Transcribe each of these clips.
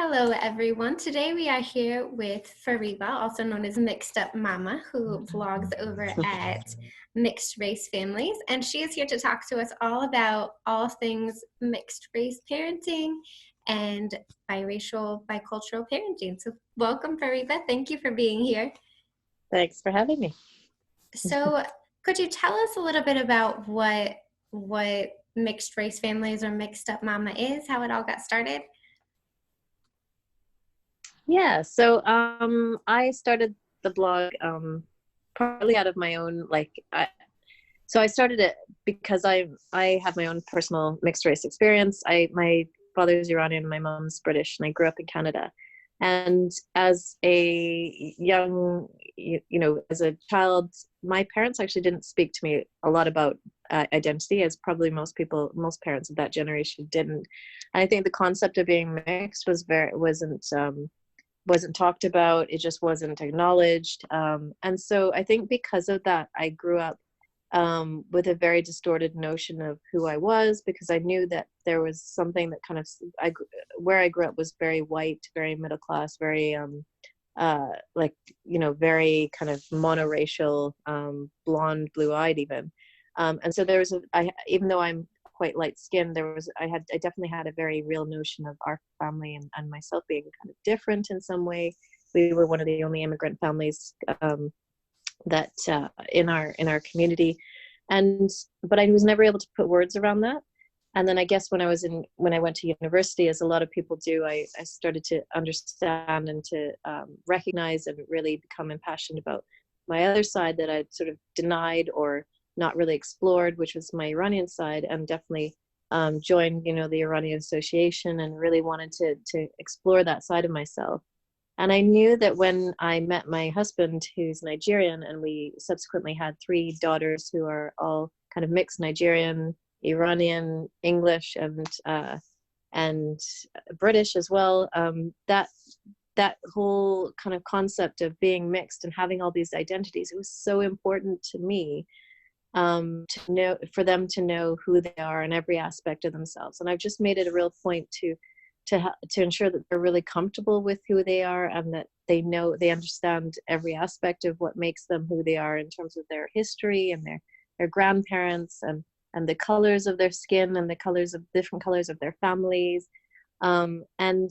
Hello, everyone. Today we are here with Fariba, also known as Mixed Up Mama, who vlogs over at Mixed Race Families. And she is here to talk to us all about all things mixed race parenting and biracial, bicultural parenting. So, welcome, Fariba. Thank you for being here. Thanks for having me. So, could you tell us a little bit about what Mixed Race Families or Mixed Up Mama is, how it all got started? Yeah, so I started the blog partly out of my own so I started it because I have my own personal mixed race experience. My father's Iranian, my mom's British, and I grew up in Canada. And as a young, as a child, my parents actually didn't speak to me a lot about identity, as probably most parents of that generation didn't. And I think the concept of being mixed wasn't talked about. It just wasn't acknowledged. And so I think because of that, I grew up with a very distorted notion of who I was, because I knew that there was something that kind of, where I grew up was very white, very middle class, very very kind of monoracial, blonde, blue-eyed even. And so there was even though I'm quite light skinned, I definitely had a very real notion of our family and myself being kind of different in some way. We were one of the only immigrant families that in our community, but I was never able to put words around that. And then I guess when I went to university, as a lot of people do, I started to understand and to recognize and really become impassioned about my other side that I'd sort of denied or not really explored, which was my Iranian side, and definitely joined, the Iranian Association, and really wanted to explore that side of myself. And I knew that when I met my husband, who's Nigerian, and we subsequently had 3 daughters who are all kind of mixed Nigerian, Iranian, English, and British as well, that whole kind of concept of being mixed and having all these identities, it was so important to me for them to know who they are in every aspect of themselves. And I've just made it a real point to ensure that they're really comfortable with who they are, and that they understand every aspect of what makes them who they are in terms of their history and their grandparents, and the colors of their skin, and the different colors of their families. And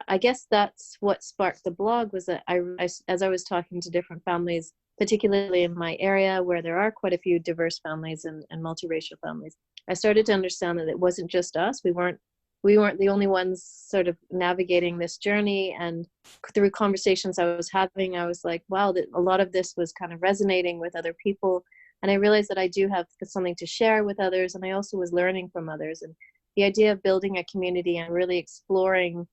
I guess that's what sparked the blog, was that as I was talking to different families, particularly in my area where there are quite a few diverse families and multiracial families, I started to understand that it wasn't just us. We weren't the only ones sort of navigating this journey. And through conversations I was having, I was like, wow, that a lot of this was kind of resonating with other people. And I realized that I do have something to share with others. And I also was learning from others. And the idea of building a community and really exploring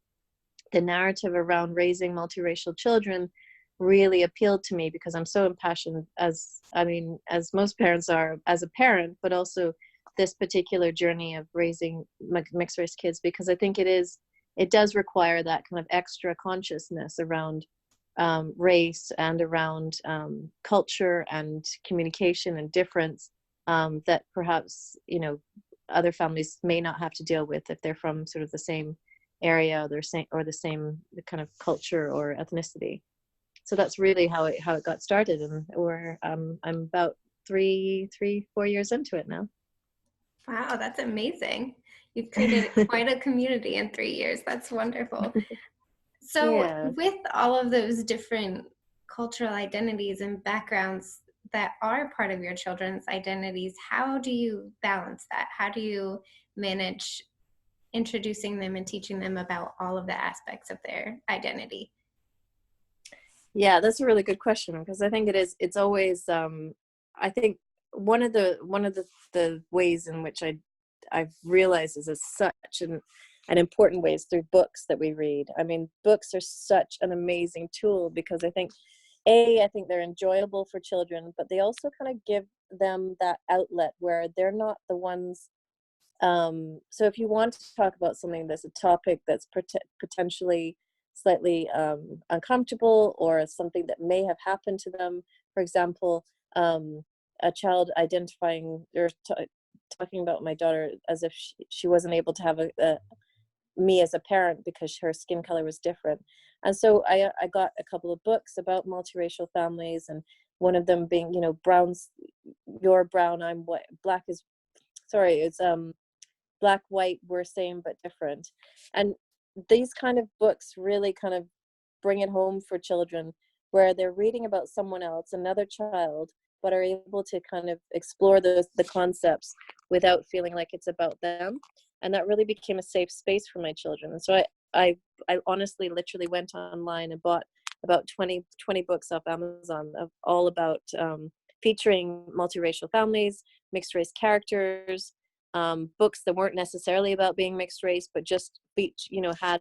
the narrative around raising multiracial children really appealed to me, because I'm so impassioned, as most parents are as a parent, but also this particular journey of raising mixed race kids, because I think it does require that kind of extra consciousness around race and around culture and communication and difference, that perhaps other families may not have to deal with if they're from sort of the same area or the same kind of culture or ethnicity. So that's really how it got started, and I'm about 4 years into it now. Wow, that's amazing. You've created quite a community in 3 years. That's wonderful. So Yeah. with all of those different cultural identities and backgrounds that are part of your children's identities, how do you balance that? How do you manage introducing them and teaching them about all of the aspects of their identity? Yeah, that's a really good question, because I think it's always, I think one of the ways in which I've realized is such an important way is through books that we read. I mean, books are such an amazing tool, because I think they're enjoyable for children, but they also kind of give them that outlet where they're not the ones. So if you want to talk about something that's a topic that's potentially slightly uncomfortable, or something that may have happened to them, for example, a child identifying or talking about my daughter as if she wasn't able to have me as a parent because her skin color was different. And so I got a couple of books about multiracial families, and one of them being, you know, brown's, you're brown, I'm white, black is, sorry, it's black, white, we're same but different. And these kind of books really kind of bring it home for children, where they're reading about someone else, another child, but are able to kind of explore the concepts without feeling like it's about them. And that really became a safe space for my children. And so I honestly literally went online and bought about 20 books off Amazon of all about featuring multiracial families, mixed race characters, books that weren't necessarily about being mixed race, but just you know, had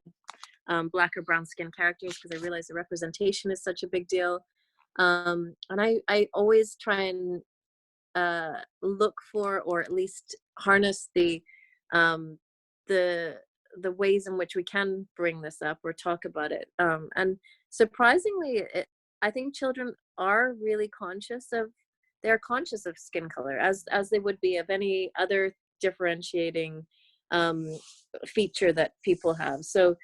black or brown skin characters, because I realized the representation is such a big deal. And I always try and look for, or at least harness um, the the ways in which we can bring this up or talk about it. And surprisingly, I think children are really conscious of, they're conscious of skin color as they would be of any other differentiating um, feature that people have. So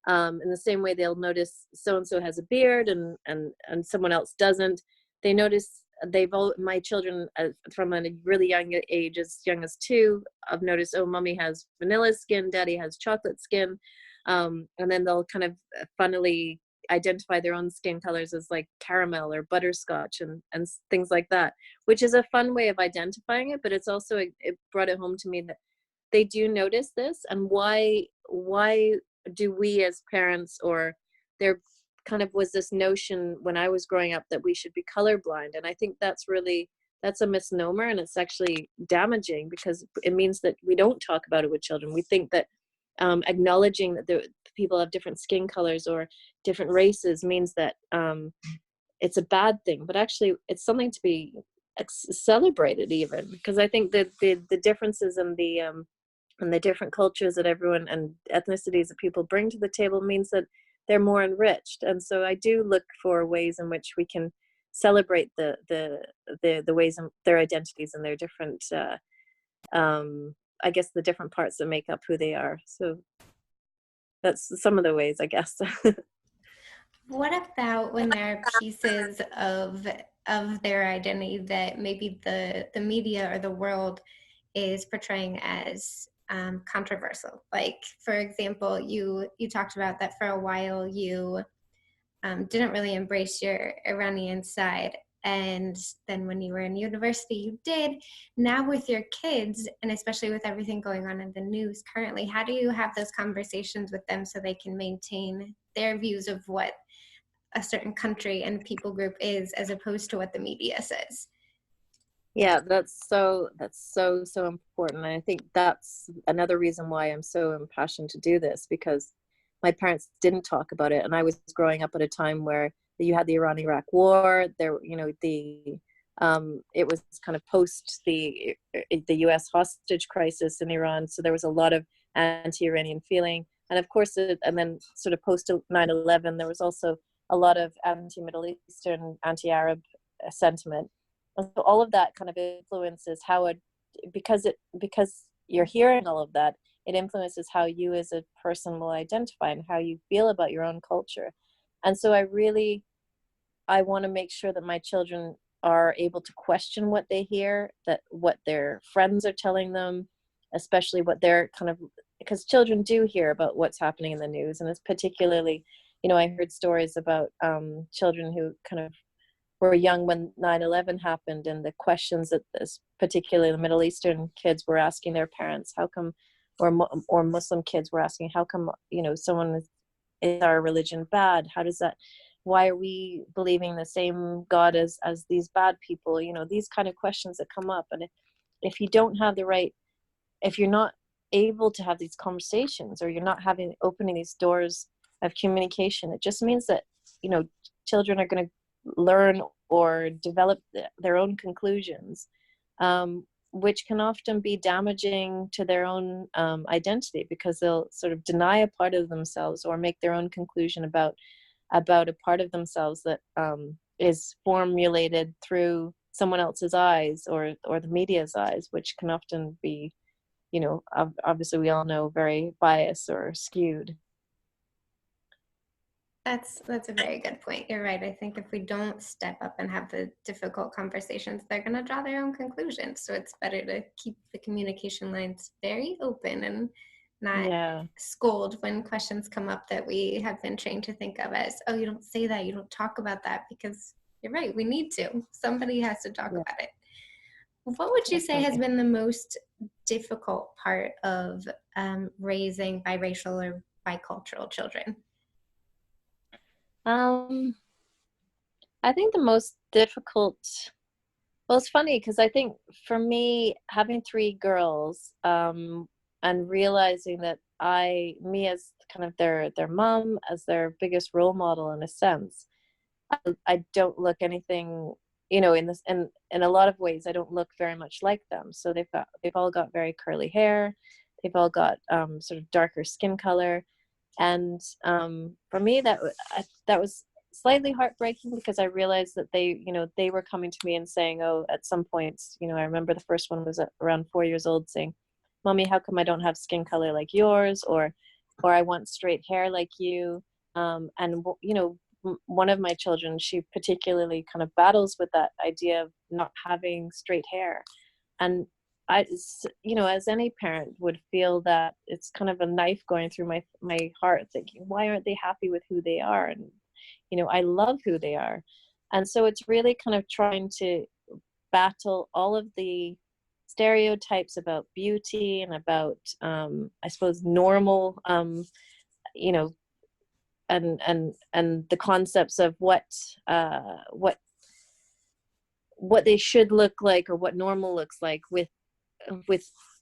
in the same way they'll notice so and so has a beard and someone else doesn't, they notice, they've all, my children from a really young age, as young as 2, I've noticed, oh, mommy has vanilla skin, daddy has chocolate skin, and then they'll kind of funnily identify their own skin colors as like caramel or butterscotch and things like that, which is a fun way of identifying it. But it's also, it brought it home to me that they do notice this, and why do we as parents, or there kind of was this notion when I was growing up that we should be colorblind. And I think that's a misnomer, and it's actually damaging, because it means that we don't talk about it with children. We think that acknowledging that the people have different skin colors or different races means that it's a bad thing, but actually it's something to be celebrated, even because I think that the differences in the different cultures that everyone and ethnicities that people bring to the table means that they're more enriched. And so I do look for ways in which we can celebrate the ways in their identities and their different I guess the different parts that make up who they are. So that's some of the ways, I guess. What about when there are pieces of their identity that maybe the media or the world is portraying as controversial? Like, for example, you talked about that for a while you didn't really embrace your Iranian side, and then when you were in university you did. Now with your kids, and especially with everything going on in the news currently, how do you have those conversations with them so they can maintain their views of what a certain country and people group is, as opposed to what the media says? Yeah, that's so important. And I think that's another reason why I'm so impassioned to do this, because my parents didn't talk about it, and I was growing up at a time where you had the Iran-Iraq war. There, you know, it was kind of post the U.S. hostage crisis in Iran, so there was a lot of anti-Iranian feeling, and of course, and then sort of post 9/11, there was also a lot of anti-Middle Eastern, anti-Arab sentiment. And so all of that kind of influences how it, because you're hearing all of that, it influences how you as a person will identify and how you feel about your own culture. And so I want to make sure that my children are able to question what they hear, that what their friends are telling them, especially what they're kind of, because children do hear about what's happening in the news. And it's particularly, you know, I heard stories about children who kind of were young when 9/11 happened, and the questions that particularly the Middle Eastern kids were asking their parents, how come, or Muslim kids were asking, how come, you know, someone is our religion bad? How does that, why are we believing the same God as these bad people? You know, these kind of questions that come up. And if you don't have the right, if you're not able to have these conversations, or you're not opening these doors of communication, it just means that, you know, children are going to learn or develop their own conclusions, which can often be damaging to their own identity, because they'll sort of deny a part of themselves or make their own conclusion about a part of themselves that is formulated through someone else's eyes, or the media's eyes, which can often be obviously we all know, very biased or skewed. That's a very good point. You're right. I think if we don't step up and have the difficult conversations, they're going to draw their own conclusions. So it's better to keep the communication lines very open and not Yeah, scold when questions come up that we have been trained to think of as, oh, you don't say that, you don't talk about that, because you're right, we need to. Somebody has to talk yeah, about it. What would you say has definitely. been the most difficult part of raising biracial or bicultural children? Um, I think the most difficult, well, it's funny because I think for me, having three girls, and realizing that me as kind of their mom, as their biggest role model in a sense, I don't look anything, in a lot of ways, I don't look very much like them. So they've all got very curly hair, they've all got sort of darker skin color, and for me that was slightly heartbreaking because I realized that they were coming to me and saying, oh, at some points, I remember the first one was around 4 years old, saying, "Mommy, how come I don't have skin color like yours?" or "I want straight hair like you." And one of my children, she particularly kind of battles with that idea of not having straight hair, and as any parent would feel that it's kind of a knife going through my heart, thinking, why aren't they happy with who they are? And I love who they are. And so it's really kind of trying to battle all of the stereotypes about beauty and about I suppose normal, you know and the concepts of what they should look like, or what normal looks like, with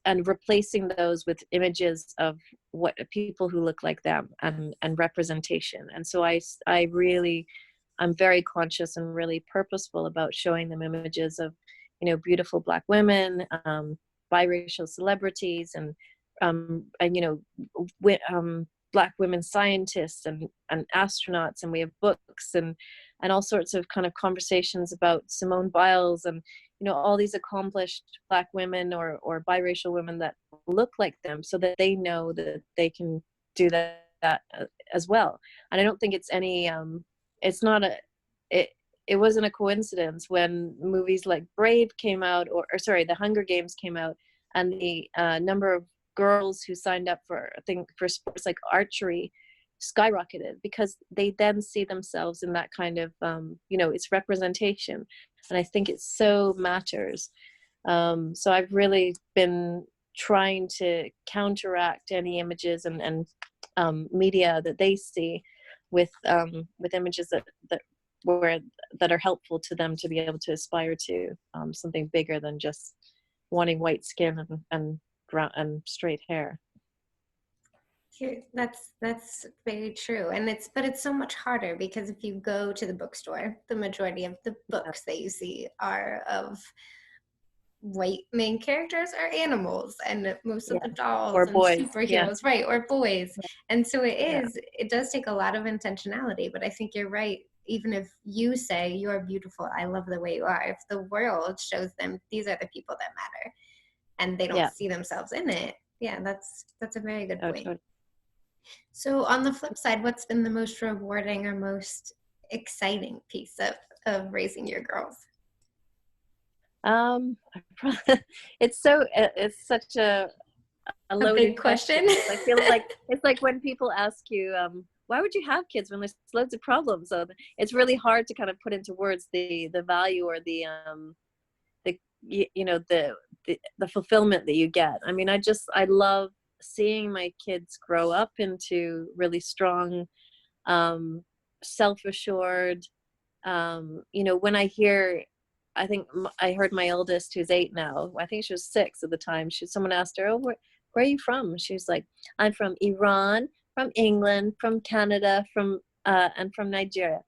and replacing those with images of what people who look like them, and representation. And so I'm very conscious and really purposeful about showing them images of beautiful Black women, biracial celebrities, and Black women scientists and astronauts. And we have books and all sorts of kind of conversations about Simone Biles, and all these accomplished Black women or biracial women that look like them, so that they know that they can do that as well. And I don't think it's not it wasn't a coincidence when movies like Brave came out, or sorry, The Hunger Games came out, and the number of girls who signed up for sports like archery skyrocketed, because they then see themselves in that kind of it's representation. And I think it so matters. So I've really been trying to counteract any images and media that they see with images that are helpful to them to be able to aspire to something bigger than just wanting white skin and straight hair. That's very true, and it's so much harder because if you go to the bookstore, the majority of the Yeah, books that you see are of white main characters are animals, and most of yeah. the dolls Or and boys. Yeah, superheroes, right, or boys. And so yeah, it does take a lot of intentionality, but I think you're right. Even if you say you're beautiful, I love the way you are, if the world shows them these are the people that matter and they don't yeah. see themselves in it, yeah, that's a very good Oh, point. totally. So on the flip side, what's been the most rewarding or most exciting piece of raising your girls? Um, it's such a A loaded big question, question. because I feel like it's like when people ask you, why would you have kids when there's loads of problems? So it's really hard to kind of put into words the value, or the the fulfillment that you get. I mean, I love seeing my kids grow up into really strong, self-assured, when I think I heard my eldest, who's 8 now, I think she was 6 at the time, someone asked her, oh, where are you from? She was like, I'm from Iran, from England, from Canada, and from Nigeria.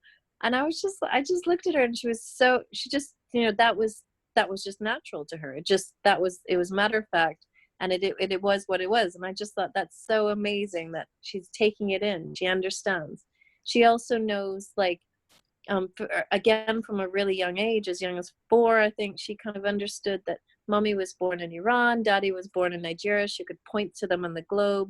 And I just looked at her, and she just, that was just natural to her. It was matter of fact. And it was what it was. And I just thought, that's so amazing that she's taking it in. She understands. She also knows, like, again, from a really young age, as young as 4, I think she kind of understood that mommy was born in Iran, daddy was born in Nigeria. She could point to them on the globe.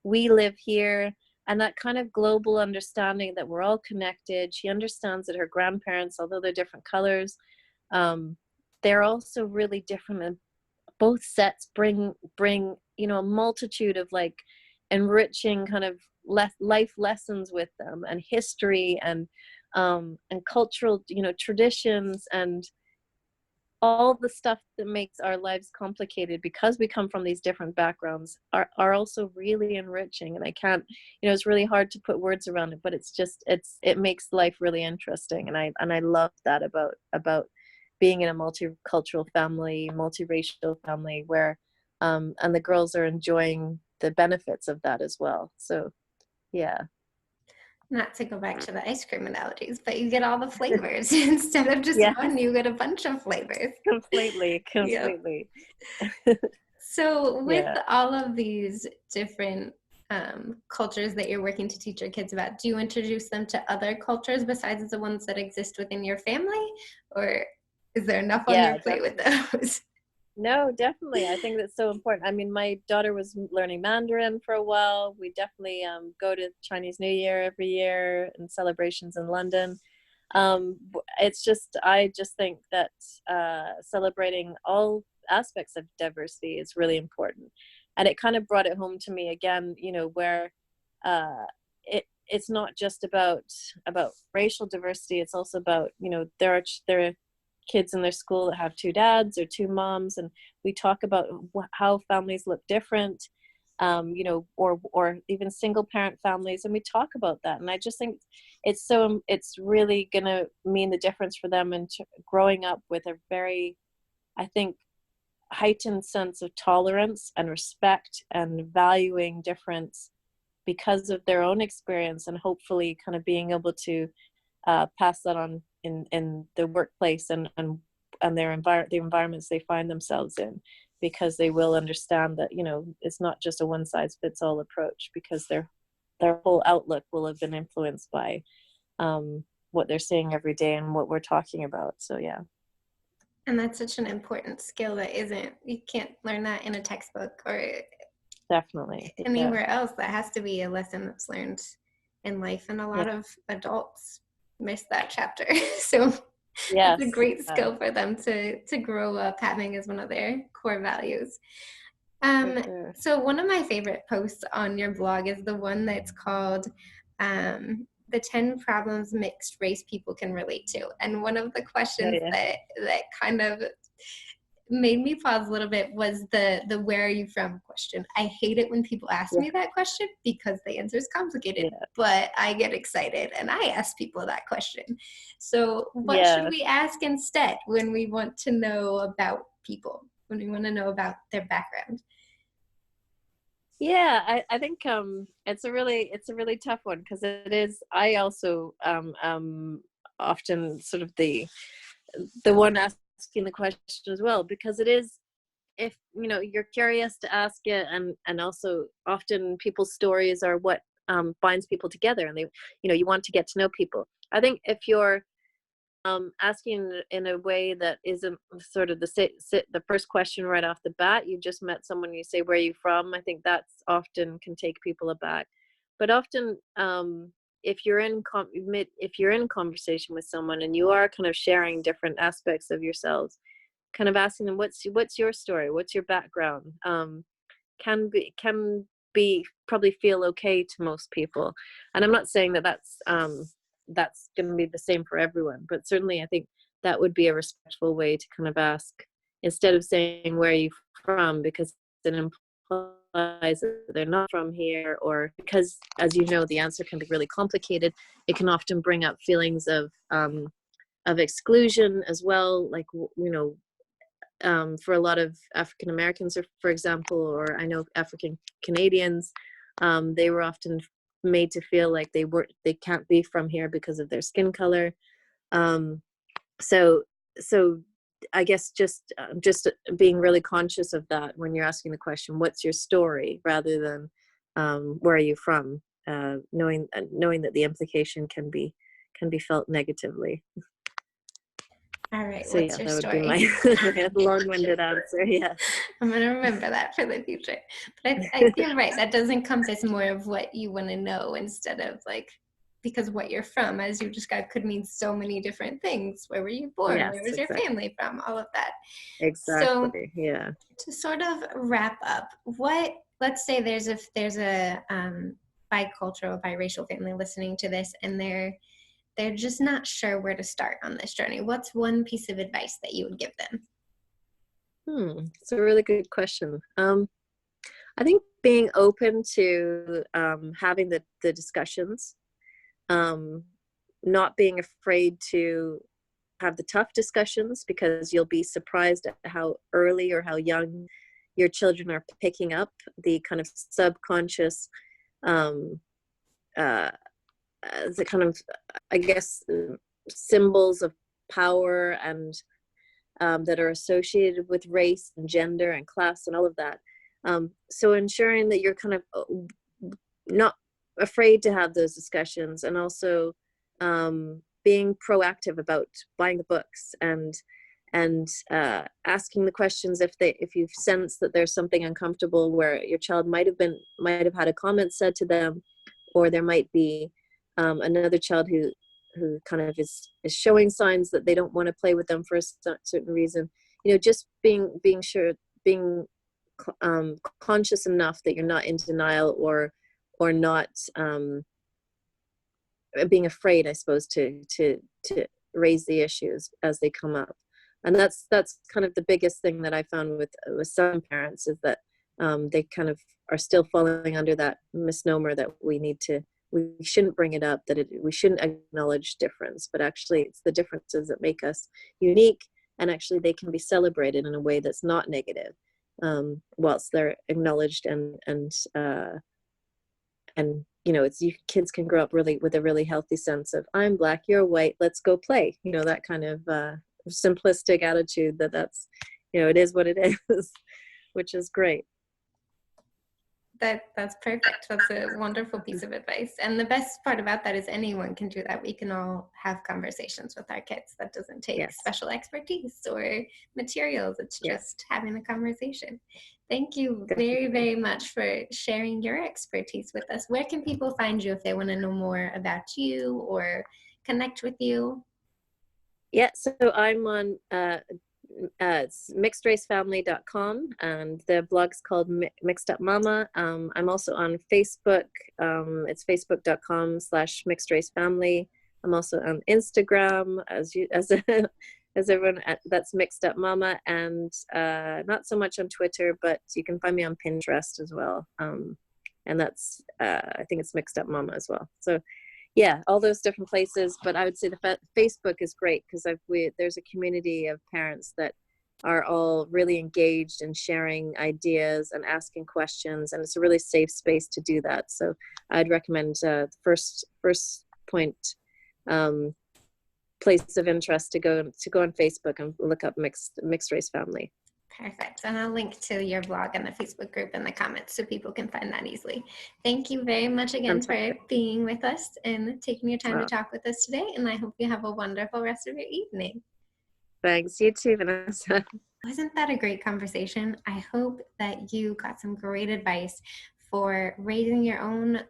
We live here. And that kind of global understanding that we're all connected. She understands that her grandparents, although they're different colors, they're also really different. And both sets bring a multitude of like enriching kind of life lessons with them, and history, and cultural traditions, and all the stuff that makes our lives complicated because we come from these different backgrounds are also really enriching. And I can't, it's really hard to put words around it, but it makes life really interesting. And I love that about being in a multicultural family, multiracial family, where and the girls are enjoying the benefits of that as well. So yeah. Not to go back to the ice cream analogies, but you get all the flavors. Instead of just Yes, one, you get a bunch of flavors. completely. Yep. So with Yeah. all of these different cultures that you're working to teach your kids about, do you introduce them to other cultures besides the ones that exist within your family? Or is there enough on your Yeah, plate with definitely. those? No, definitely. I think that's so important. I mean, my daughter was learning Mandarin for a while. We definitely go to Chinese New Year every year and celebrations in London. I just think that celebrating all aspects of diversity is really important. And it kind of brought it home to me again, where uh, it's not just about racial diversity. It's also about, there are kids in their school that have two dads or two moms, and we talk about how families look different, or even single parent families, and we talk about that. And I just think it's really gonna mean the difference for them, and growing up with a very, I think, heightened sense of tolerance and respect and valuing difference because of their own experience, and hopefully kind of being able to pass that on in the workplace and the environments they find themselves in, because they will understand that it's not just a one size fits all approach, because their whole outlook will have been influenced by what they're seeing every day and what we're talking about. So yeah. And that's such an important skill that you can't learn that in a textbook or Definitely. Yeah. anywhere else. That has to be a lesson that's learned in life. And a Yeah. lot of adults miss that chapter. So it's a Yes. great skill for them to grow up having as one of their core values. For sure. So one of my favorite posts on your blog is the one that's called the 10 problems mixed race people can relate to. And one of the Oh, questions yeah. that kind of made me pause a little bit was the where are you from question. I hate it when people ask Yeah. me that question because the answer is complicated, Yeah. but I get excited and I ask people that question. So what should Yeah. we ask instead when we want to know about people, when we want to know about their background? Yeah, I think it's a really tough one, because it is. I also often sort of the one asking the question as well, because it is, if you're curious to ask it, and also often people's stories are what binds people together, and they you want to get to know people. I think if you're asking in a way that isn't sort of the first question right off the bat, you just met someone, you say, where are you from? I think that's often can take people aback. But often, if you're in conversation with someone and you are kind of sharing different aspects of yourselves, kind of asking them, what's your story, what's your background, can be probably feel okay to most people. And I'm not saying that that's going to be the same for everyone, but certainly I think that would be a respectful way to kind of ask, instead of saying where are you from, because it implies that they're not from here, or because, as you know, the answer can be really complicated. It can often bring up feelings of exclusion as well, like for a lot of African Americans, or for example, or I know African Canadians, they were often made to feel like they can't be from here because of their skin color. Um, so so I guess just being really conscious of that when you're asking the question, what's your story, rather than where are you from, knowing that the implication can be felt negatively. All right, So what's yeah, your that would be story? my long-winded answer. Yeah. I'm going to remember that for the future. But I feel right. That does encompass more of what you want to know instead of like, because what you're from, as you described, could mean so many different things. Where were you born? Yes, Where was your exactly. family from? All of that. So Exactly. Yeah. to sort of wrap up, let's say there's a bicultural, biracial family listening to this, and they're just not sure where to start on this journey. What's one piece of advice that you would give them? It's a really good question. I think being open to having the discussions, um, not being afraid to have the tough discussions, because you'll be surprised at how early or how young your children are picking up the kind of subconscious, um, uh, the kind of, I guess, symbols of power and that are associated with race and gender and class and all of that. So ensuring that you're kind of not afraid to have those discussions, and also being proactive about buying the books and asking the questions if you sense that there's something uncomfortable where your child might have had a comment said to them, or there might be another child who kind of is showing signs that they don't want to play with them for a certain reason. Just being conscious enough that you're not in denial, or not being afraid, I suppose, to raise the issues as they come up. And that's kind of the biggest thing that I found with some parents, is that they kind of are still falling under that misnomer that we shouldn't bring it up, that we shouldn't acknowledge difference, but actually it's the differences that make us unique, and actually they can be celebrated in a way that's not negative, whilst they're acknowledged, and kids can grow up really with a really healthy sense of, I'm black, you're white, let's go play, that kind of simplistic attitude that's it is what it is, which is great. That's perfect. That's a wonderful piece of advice. And the best part about that is anyone can do that. We can all have conversations with our kids. That doesn't take Yes. special expertise or materials. It's Yes. just having a conversation. Thank you very, Definitely. very much for sharing your expertise with us. Where can people find you if they want to know more about you or connect with you? Yeah, so I'm on it's mixedracefamily.com, and the blog's called Mixed Up Mama. I'm also on Facebook. It's facebook.com/mixedracefamily. I'm also on Instagram as everyone that's Mixed Up Mama, and not so much on Twitter, but you can find me on Pinterest as well. And that's I think it's Mixed Up Mama as well. So yeah, all those different places. But I would say the Facebook is great, because there's a community of parents that are all really engaged in sharing ideas and asking questions, and it's a really safe space to do that. So I'd recommend the first point, place of interest, to go on Facebook and look up mixed race family. Perfect. And I'll link to your blog and the Facebook group in the comments so people can find that easily. Thank you very much again for being with us and taking your time to talk with us today. And I hope you have a wonderful rest of your evening. Thanks. You too, Vanessa. Wasn't that a great conversation? I hope that you got some great advice for raising your own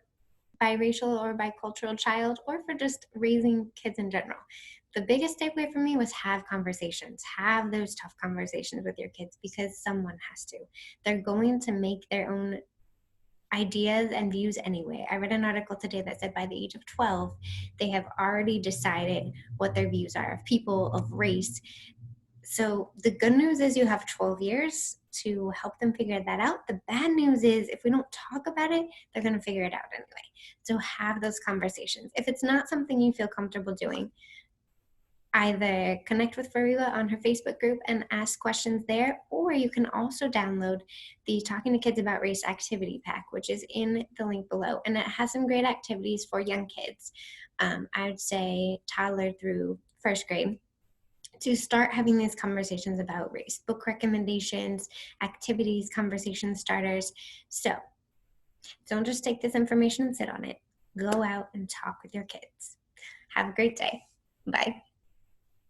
biracial or bicultural child, or for just raising kids in general. The biggest takeaway for me was have conversations, have those tough conversations with your kids, because someone has to. They're going to make their own ideas and views anyway. I read an article today that said by the age of 12, they have already decided what their views are of people, of race. So the good news is you have 12 years to help them figure that out. The bad news is if we don't talk about it, they're going to figure it out anyway. So have those conversations. If it's not something you feel comfortable doing, either connect with Fariwa on her Facebook group and ask questions there, or you can also download the Talking to Kids About Race activity pack, which is in the link below. And it has some great activities for young kids. I would say toddler through first grade, to start having these conversations about race, book recommendations, activities, conversation starters. So don't just take this information and sit on it. Go out and talk with your kids. Have a great day. Bye.